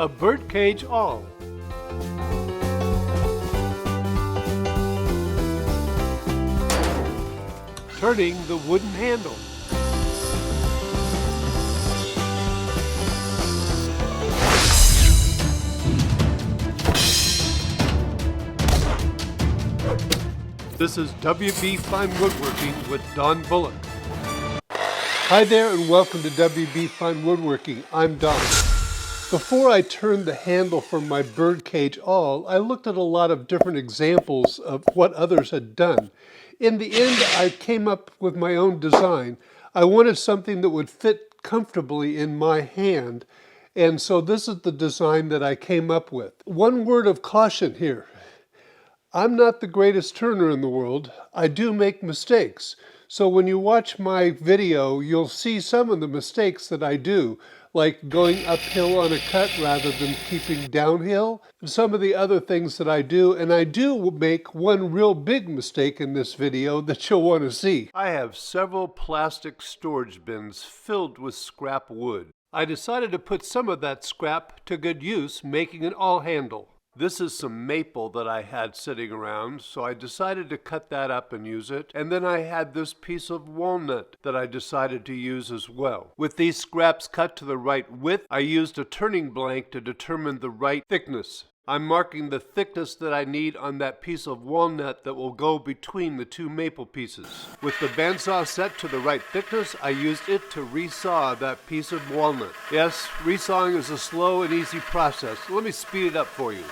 A birdcage awl. Turning the wooden handle. This is WB Fine Woodworking with Don Bullock. Hi there and welcome to WB Fine Woodworking. I'm Don. Before I turned the handle for my birdcage awl, I looked at a lot of different examples of what others had done. In the end, I came up with my own design. I wanted something that would fit comfortably in my hand, and so this is the design that I came up with. One word of caution here. I'm not the greatest turner in the world. I do make mistakes. So when you watch my video, you'll see some of the mistakes that I do, like going uphill on a cut rather than keeping downhill, and some of the other things that I do. And I do make one real big mistake in this video that you'll want to see. I have several plastic storage bins filled with scrap wood. I decided to put some of that scrap to good use, making an awl handle. This is some maple that I had sitting around, so I decided to cut that up and use it. And then I had this piece of walnut that I decided to use as well. With these scraps cut to the right width, I used a turning blank to determine the right thickness. I'm marking the thickness that I need on that piece of walnut that will go between the two maple pieces. With the bandsaw set to the right thickness, I used it to resaw that piece of walnut. Yes, resawing is a slow and easy process. Let me speed it up for you.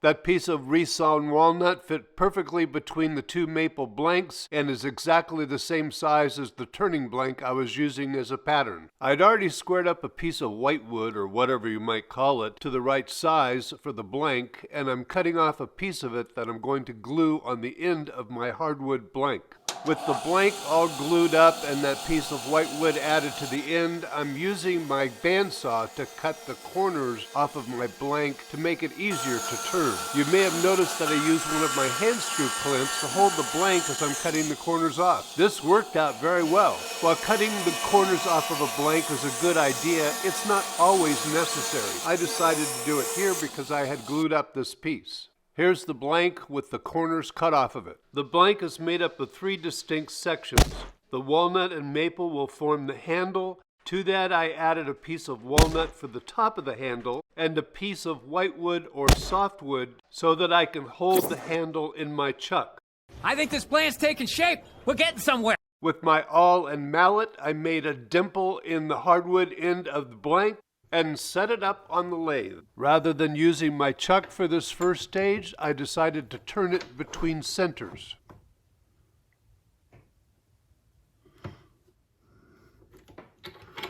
That piece of resawn walnut fit perfectly between the two maple blanks and is exactly the same size as the turning blank I was using as a pattern. I'd already squared up a piece of whitewood, or whatever you might call it, to the right size for the blank, and I'm cutting off a piece of it that I'm going to glue on the end of my hardwood blank. With the blank all glued up and that piece of whitewood added to the end, I'm using my bandsaw to cut the corners off of my blank to make it easier to turn. You may have noticed that I used one of my hand screw clamps to hold the blank as I'm cutting the corners off. This worked out very well. While cutting the corners off of a blank is a good idea, it's not always necessary. I decided to do it here because I had glued up this piece. Here's the blank with the corners cut off of it. The blank is made up of 3 distinct sections. The walnut and maple will form the handle. To that I added a piece of walnut for the top of the handle and a piece of whitewood or softwood so that I can hold the handle in my chuck. I think this plan's taking shape. We're getting somewhere. With my awl and mallet, I made a dimple in the hardwood end of the blank and set it up on the lathe. Rather than using my chuck for this first stage, I decided to turn it between centers.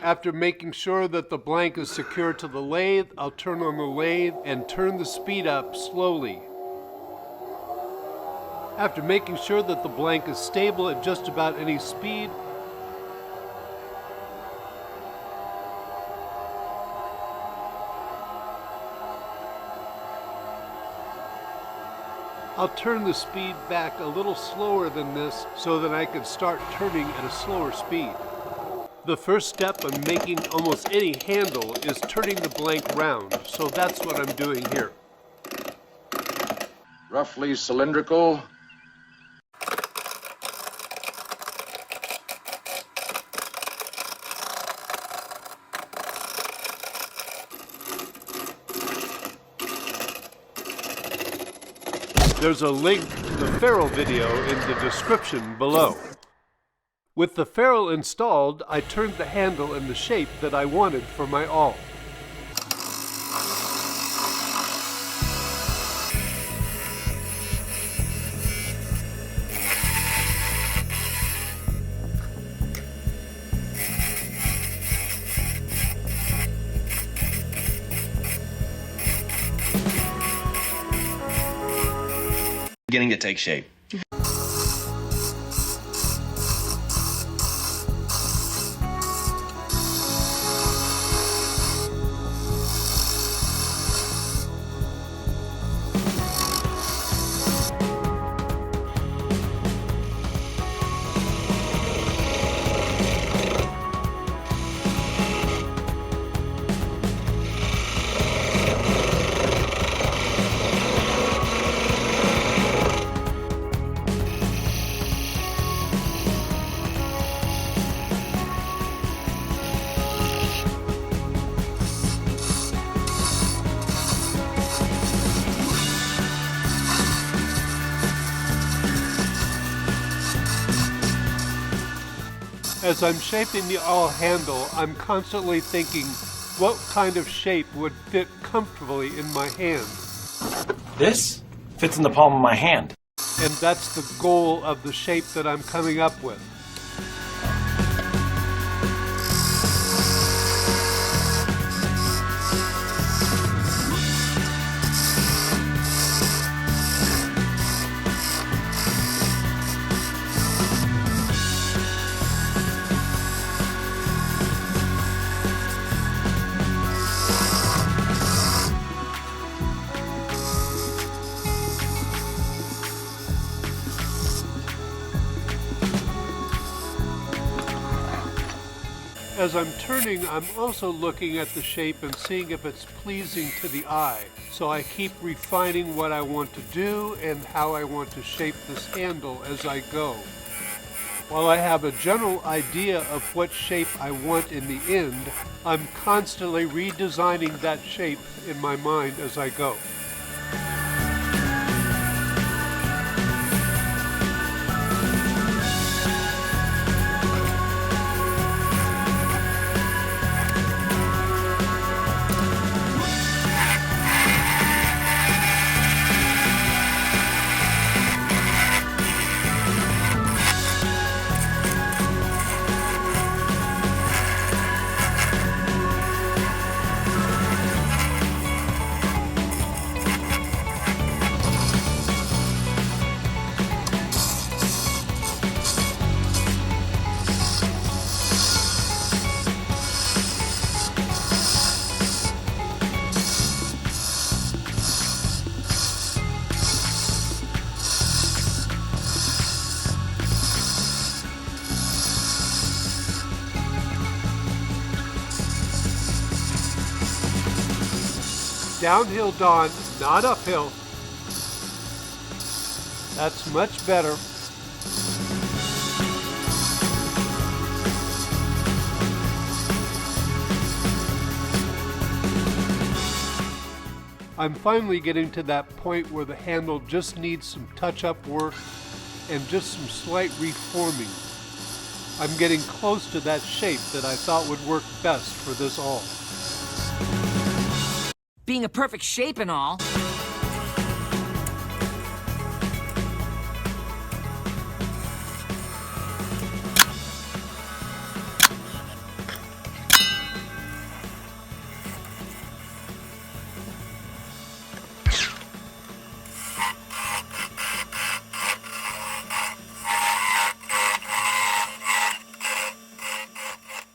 After making sure that the blank is secure to the lathe, I'll turn on the lathe and turn the speed up slowly. After making sure that the blank is stable at just about any speed, I'll turn the speed back a little slower than this so that I can start turning at a slower speed. The first step in making almost any handle is turning the blank round, so that's what I'm doing here. Roughly cylindrical. There's a link to the Ferrule video in the description below. With the Ferrule installed, I turned the handle in the shape that I wanted for my awl. Beginning to take shape. As I'm shaping the awl handle, I'm constantly thinking what kind of shape would fit comfortably in my hand. This fits in the palm of my hand. And that's the goal of the shape that I'm coming up with. As I'm turning, I'm also looking at the shape and seeing if it's pleasing to the eye. So I keep refining what I want to do and how I want to shape this handle as I go. While I have a general idea of what shape I want in the end, I'm constantly redesigning that shape in my mind as I go. Downhill, Don, not uphill. That's much better. I'm finally getting to that point where the handle just needs some touch-up work and just some slight reforming. I'm getting close to that shape that I thought would work best for this awl. Being a perfect shape and all.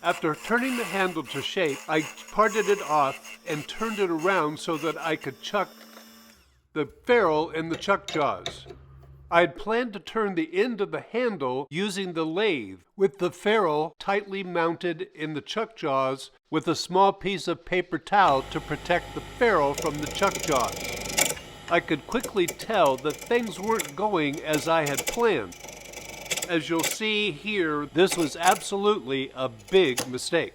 After turning the handle to shape, I parted it off and turned it around so that I could chuck the ferrule in the chuck jaws. I had planned to turn the end of the handle using the lathe, with the ferrule tightly mounted in the chuck jaws with a small piece of paper towel to protect the ferrule from the chuck jaws. I could quickly tell that things weren't going as I had planned. As you'll see here, this was absolutely a big mistake.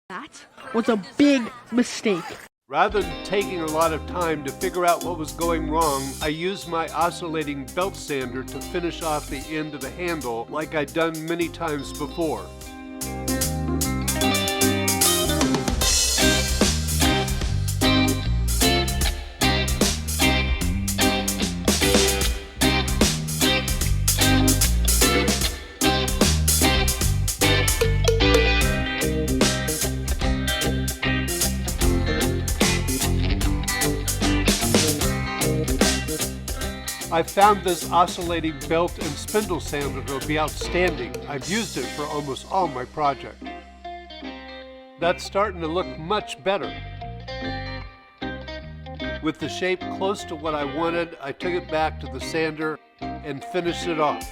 That was a big mistake. Rather than taking a lot of time to figure out what was going wrong, I used my oscillating belt sander to finish off the end of the handle like I'd done many times before. I found this oscillating belt and spindle sander to be outstanding. I've used it for almost all my projects. That's starting to look much better. With the shape close to what I wanted, I took it back to the sander and finished it off.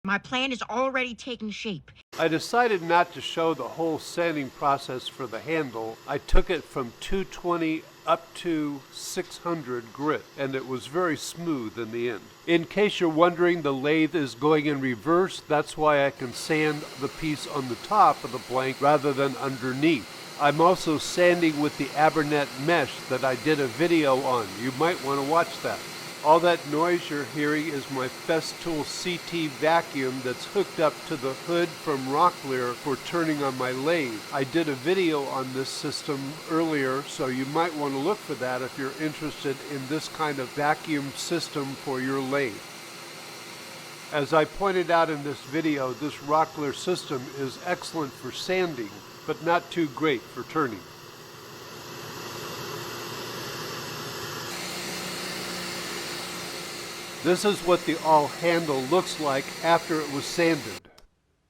My plan is already taking shape. I decided not to show the whole sanding process for the handle. I took it from 220 up to 600 grit, and it was very smooth in the end. In case you're wondering, the lathe is going in reverse. That's why I can sand the piece on the top of the blank rather than underneath. I'm also sanding with the Abernet mesh that I did a video on. You might want to watch that. All that noise you're hearing is my Festool CT vacuum that's hooked up to the hood from Rocklear for turning on my lathe. I did a video on this system earlier, so you might want to look for that if you're interested in this kind of vacuum system for your lathe. As I pointed out in this video, this Rocklear system is excellent for sanding, but not too great for turning. This is what the awl handle looks like after it was sanded.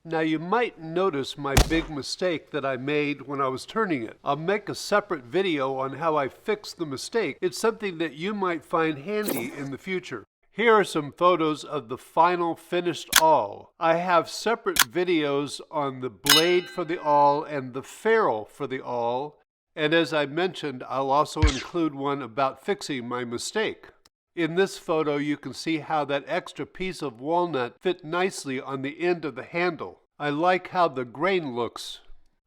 Now you might notice my big mistake that I made when I was turning it. I'll make a separate video on how I fixed the mistake. It's something that you might find handy in the future. Here are some photos of the final finished awl. I have separate videos on the blade for the awl and the ferrule for the awl. And as I mentioned, I'll also include one about fixing my mistake. In this photo, you can see how that extra piece of walnut fit nicely on the end of the handle. I like how the grain looks.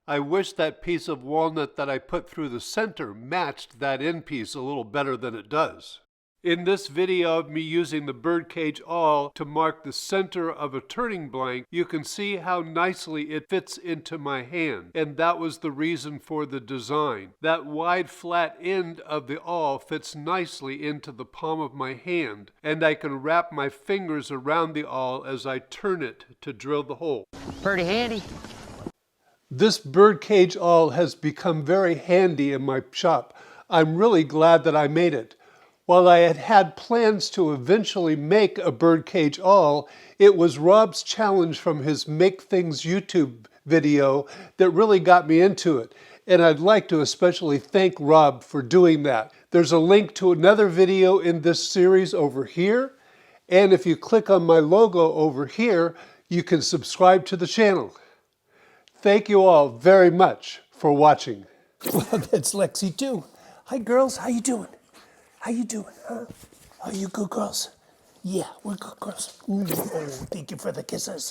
I wish that piece of walnut that I put through the center matched that end piece a little better than it does. In this video of me using the Birdcage awl to mark the center of a turning blank, you can see how nicely it fits into my hand, and that was the reason for the design. That wide flat end of the awl fits nicely into the palm of my hand, and I can wrap my fingers around the awl as I turn it to drill the hole. Pretty handy. This Birdcage awl has become very handy in my shop. I'm really glad that I made it. While I had had plans to eventually make a Birdcage awl, it was Rob's challenge from his Make Things YouTube video that really got me into it. And I'd like to especially thank Rob for doing that. There's a link to another video in this series over here. And if you click on my logo over here, you can subscribe to the channel. Thank you all very much for watching. Well, that's Lexi too. Hi girls, how you doing? How you doing, huh? Are you good girls? Yeah, we're good girls. Oh, thank you for the kisses.